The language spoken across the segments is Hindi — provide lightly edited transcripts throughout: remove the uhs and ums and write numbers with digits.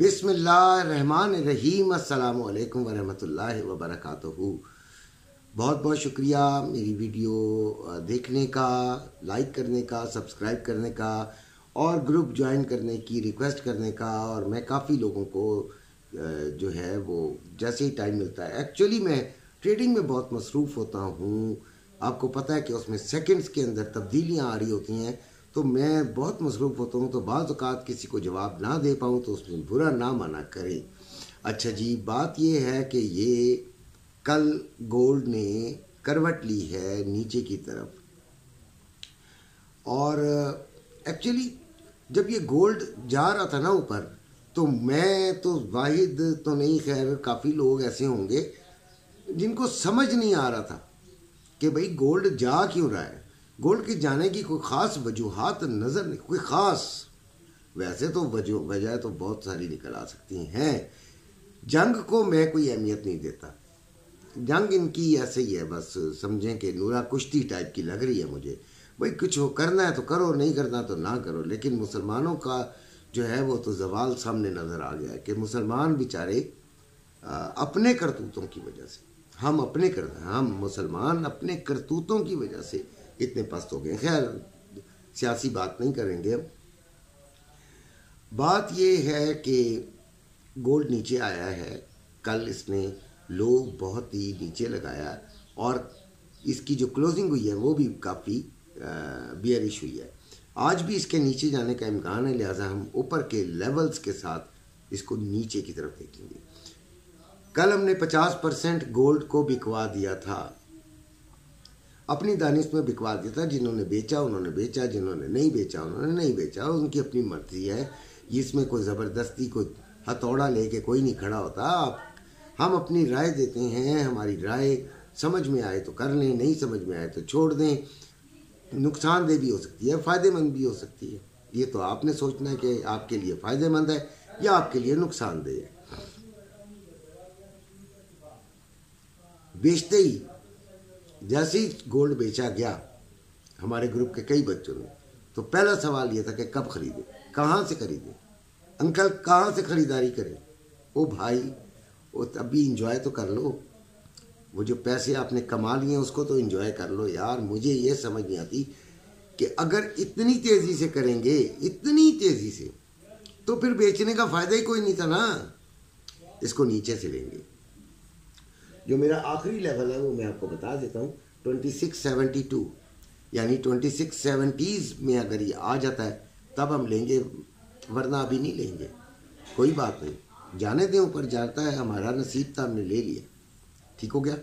बिस्मिल्लाहिर्रहमानिर्रहीम। अस्सलामु अलैकुम वरहमतुल्लाहि वबरकातुहू। बहुत बहुत शुक्रिया मेरी वीडियो देखने का, लाइक करने का, सब्सक्राइब करने का और ग्रुप ज्वाइन करने की रिक्वेस्ट करने का। और मैं काफ़ी लोगों को जो है वो जैसे ही टाइम मिलता है, एक्चुअली मैं ट्रेडिंग में बहुत मसरूफ़ होता हूँ। आपको पता है कि उसमें सेकंड्स के अंदर तब्दीलियाँ आ रही होती हैं, तो मैं बहुत मसरूफ़ होता हूँ। तो बाज़ औक़ात किसी को जवाब ना दे पाऊँ तो उसमें बुरा ना माना करें। अच्छा जी, बात ये है कि ये कल गोल्ड ने करवट ली है नीचे की तरफ। और एक्चुअली जब ये गोल्ड जा रहा था ना ऊपर, तो मैं तो वाहिद तो नहीं, खैर काफ़ी लोग ऐसे होंगे जिनको समझ नहीं आ रहा था कि भाई गोल्ड जा क्यों रहा है। गोल्ड के जाने की कोई ख़ास वजूहात नज़र नहीं, कोई ख़ास। वैसे तो वजह तो बहुत सारी निकल आ सकती हैं। जंग को मैं कोई अहमियत नहीं देता, जंग इनकी ऐसे ही है, बस समझें कि नूरा कुश्ती टाइप की लग रही है मुझे। भाई कुछ हो करना है तो करो, नहीं करना तो ना करो। लेकिन मुसलमानों का जो है वो तो जवाल सामने नज़र आ गया है कि मुसलमान बेचारे अपने करतूतों की वजह से, हम मुसलमान अपने करतूतों की वजह से इतने पस्त हो गए। खैर सियासी बात नहीं करेंगे। बात ये है कि गोल्ड नीचे आया है। कल इसने लो बहुत ही नीचे लगाया और इसकी जो क्लोजिंग हुई है वो भी काफ़ी बियरिश हुई है। आज भी इसके नीचे जाने का इम्कान है, लिहाजा हम ऊपर के लेवल्स के साथ इसको नीचे की तरफ देखेंगे। कल हमने 50% गोल्ड को बिकवा दिया था, अपनी दानिश में बिकवा दिया था। जिन्होंने बेचा उन्होंने बेचा, जिन्होंने नहीं बेचा उन्होंने नहीं बेचा, उनकी अपनी मर्जी है। इसमें कोई ज़बरदस्ती, कोई हथौड़ा लेके कोई नहीं खड़ा होता। हम अपनी राय देते हैं, हमारी राय समझ में आए तो कर लें, नहीं समझ में आए तो छोड़ दें। नुकसानदेह भी हो सकती है, फ़ायदेमंद भी हो सकती है। ये तो आपने सोचना है कि आपके लिए फ़ायदेमंद है या आपके लिए नुकसानदेह है। बेचते ही जैसे ही गोल्ड बेचा गया हमारे ग्रुप के कई बच्चों ने, तो पहला सवाल ये था कि कब खरीदें, कहाँ से खरीदें, अंकल कहाँ से ख़रीदारी करें। ओ भाई, वो अभी इंजॉय तो कर लो, वो जो पैसे आपने कमा लिए उसको तो इंजॉय कर लो यार। मुझे ये समझ नहीं आती कि अगर इतनी तेज़ी से करेंगे, इतनी तेज़ी से, तो फिर बेचने का फ़ायदा ही कोई नहीं था ना। इसको नीचे से लेंगे। जो मेरा आखिरी लेवल है वो मैं आपको बता देता हूँ, 2672, यानी 2670s में अगर ये आ जाता है तब हम लेंगे, वरना अभी नहीं लेंगे। कोई बात नहीं, जाने दें, ऊपर जाता है, हमारा नसीब था, हमने ले लिया, ठीक हो गया।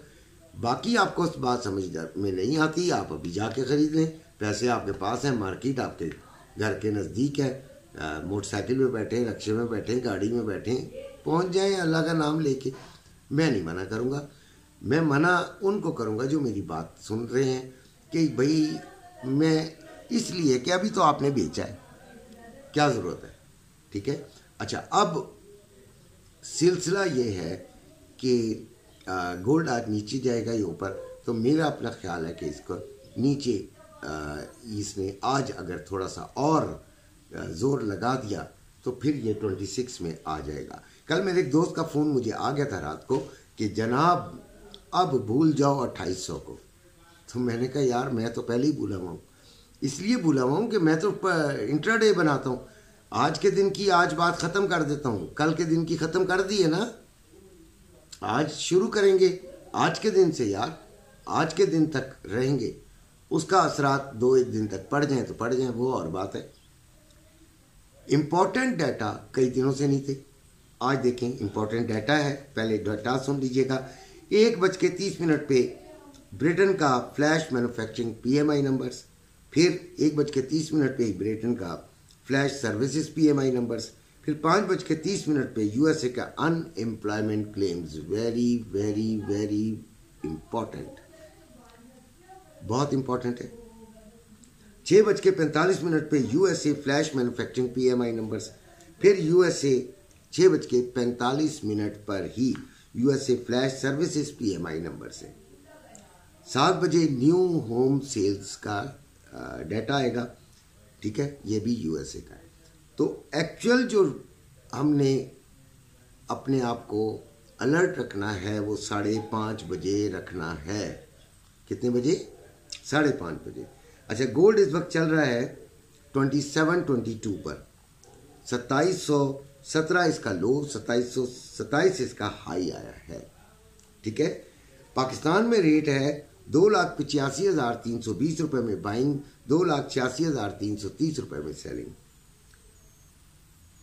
बाकी आपको इस बात समझ में नहीं आती, आप अभी जाके ख़रीद लें। पैसे आपके पास हैं, मार्केट आपके घर के नज़दीक है, मोटरसाइकिल में बैठे, रिक्शे में बैठे, गाड़ी में बैठे, पहुँच जाएँ अल्लाह का नाम लेके। मैं नहीं मना करूँगा, मैं मना उनको करूँगा जो मेरी बात सुन रहे हैं कि भाई मैं इसलिए कि अभी तो आपने बेचा है, क्या ज़रूरत है, ठीक है। अच्छा, अब सिलसिला ये है कि गोल्ड आज नीचे जाएगा या ऊपर, तो मेरा अपना ख्याल है कि इसको नीचे इसने आज अगर थोड़ा सा और ज़ोर लगा दिया तो फिर ये 26 में आ जाएगा। कल मेरे एक दोस्त का फ़ोन मुझे आ गया था रात को कि जनाब अब भूल जाओ 2800 को। तो मैंने कहा यार मैं तो पहले ही भूला हुआ हूँ, इसलिए भूला हुआ हूँ कि मैं तो इंट्राडे बनाता हूँ। आज के दिन की आज बात ख़त्म कर देता हूँ, कल के दिन की ख़त्म कर दी है ना, आज शुरू करेंगे आज के दिन से यार, आज के दिन तक रहेंगे। उसका असरात 2-1 दिन तक पड़ जाएँ तो पड़ जाएँ, वो और बात है। इम्पॉर्टेंट डाटा कई दिनों से नहीं थे, आज देखें इम्पॉर्टेंट डाटा है। पहले डाटा सुन लीजिएगा। 1:30 पे ब्रिटेन का फ्लैश मैन्युफैक्चरिंग PMI नंबर्स, फिर 1:30 पे ब्रिटेन का फ्लैश सर्विसेज PMI नंबर्स, फिर 5:30 पे USA का unemployment claims. Very very very important, बहुत इम्पॉर्टेंट है। 6:45 पे USA flash manufacturing PMI numbers, फिर USA 6:45 पर ही USA flash services PMI number से। 7 बजे न्यू होम सेल्स का डाटा आएगा, ठीक है, ये भी USA का है। तो एक्चुअल जो हमने अपने आप को अलर्ट रखना है वो 5:30 बजे रखना है। कितने बजे? 5:30 बजे। अच्छा, गोल्ड इस वक्त चल रहा है 2722 पर, 2717 इसका लो, 2727 इसका हाई आया है। ठीक है। पाकिस्तान में रेट है 2,85,320 रुपये में बाइंग, 2,86,330 रुपये में सेलिंग।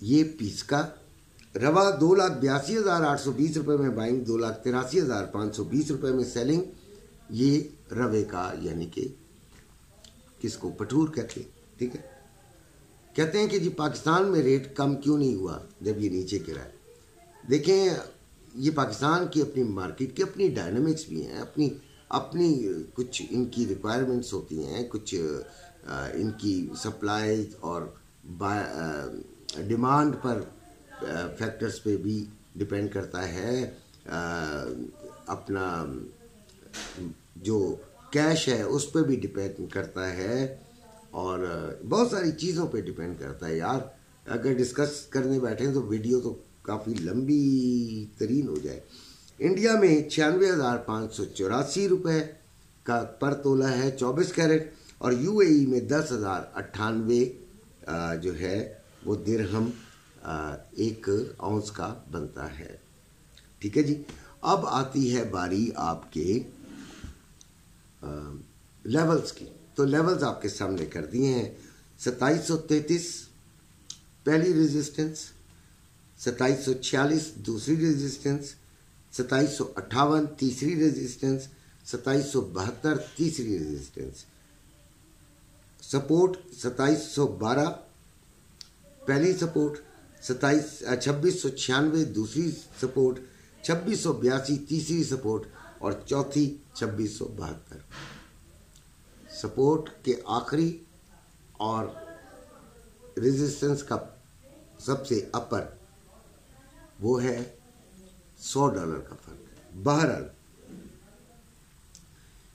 ये पीस का रवा 2,82,820 रुपये में बाइंग, 2,83,520 रुपये में सेलिंग। ये रवे का यानी कि किसको पठूर कहते हैं। ठीक है। कहते हैं कि जी पाकिस्तान में रेट कम क्यों नहीं हुआ जब ये नीचे गिरा है। देखें, ये पाकिस्तान की अपनी मार्केट की अपनी डायनामिक्स भी हैं, अपनी कुछ इनकी रिक्वायरमेंट्स होती हैं, कुछ इनकी सप्लाई और डिमांड पर फैक्टर्स पे भी डिपेंड करता है। अपना जो कैश है उस पर भी डिपेंड करता है और बहुत सारी चीज़ों पे डिपेंड करता है। यार अगर डिस्कस करने बैठे तो वीडियो तो काफ़ी लंबी तरीन हो जाए। इंडिया में 96,584 रुपये का पर तोला है 24 कैरेट, और यूएई में 10,098 जो है वो दिरहम 1 औंस का बनता है। ठीक है जी। अब आती है बारी आपके लेवल्स की। तो लेवल्स आपके सामने कर दिए हैं। 2733 पहली रेजिस्टेंस, 2746 दूसरी रेजिस्टेंस, 2758 तीसरी रेजिस्टेंस, 2772 तीसरी रेजिस्टेंस। सपोर्ट 2712 पहली सपोर्ट, 2696 दूसरी सपोर्ट, 2682 तीसरी सपोर्ट और चौथी 2672। सपोर्ट के आखिरी और रेजिस्टेंस का सबसे अपर वो है $100 का फर्क। बहरहाल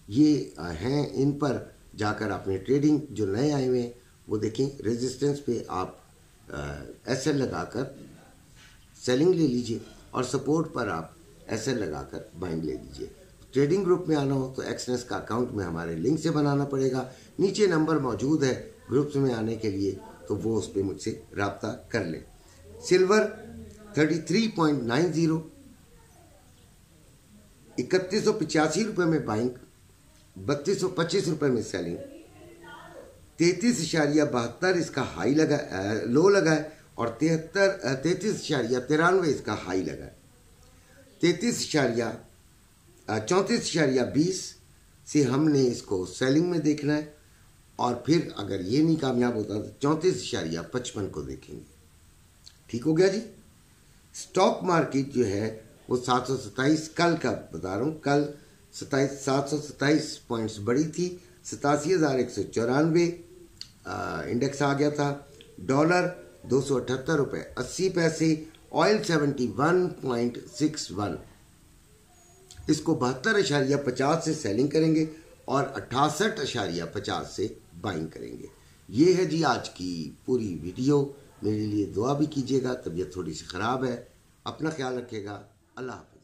ये हैं, इन पर जाकर आपने ट्रेडिंग जो नए आए हुए हैं वो देखें। रेजिस्टेंस पे आप एसएल लगाकर सेलिंग ले लीजिए और सपोर्ट पर आप एसएल लगाकर बाइंग ले लीजिए। ट्रेडिंग ग्रुप में आना हो तो एक्सनेस का अकाउंट में हमारे लिंक से बनाना पड़ेगा। नीचे नंबर मौजूद है ग्रुप्स में आने के लिए, तो वो उस पर मुझसे रब्ता कर लें। सिल्वर 33.90, 3185 रुपये में बाइंग, 3225 रुपये में सेलिंग, 33.72 इसका हाई लगा, लो लगा है, और 33.93 इसका हाई लगा है। 34.20 से हमने इसको सेलिंग में देखना है, और फिर अगर ये नहीं कामयाब होता तो 34.55 को देखेंगे। ठीक हो गया जी। स्टॉक मार्केट जो है वो 727 कल का बता रहा हूँ, कल 727 पॉइंट्स बढ़ी थी, 87,194 इंडेक्स आ गया था। डॉलर 278 रुपये 80 पैसे, ऑयल 71.61, इसको 72.50 से सेलिंग करेंगे और 68.50 से बाइंग करेंगे। ये है जी आज की पूरी वीडियो। मेरे लिए दुआ भी कीजिएगा, तबीयत थोड़ी सी ख़राब है। अपना ख्याल रखिएगा। अल्लाह हाफ़िज़।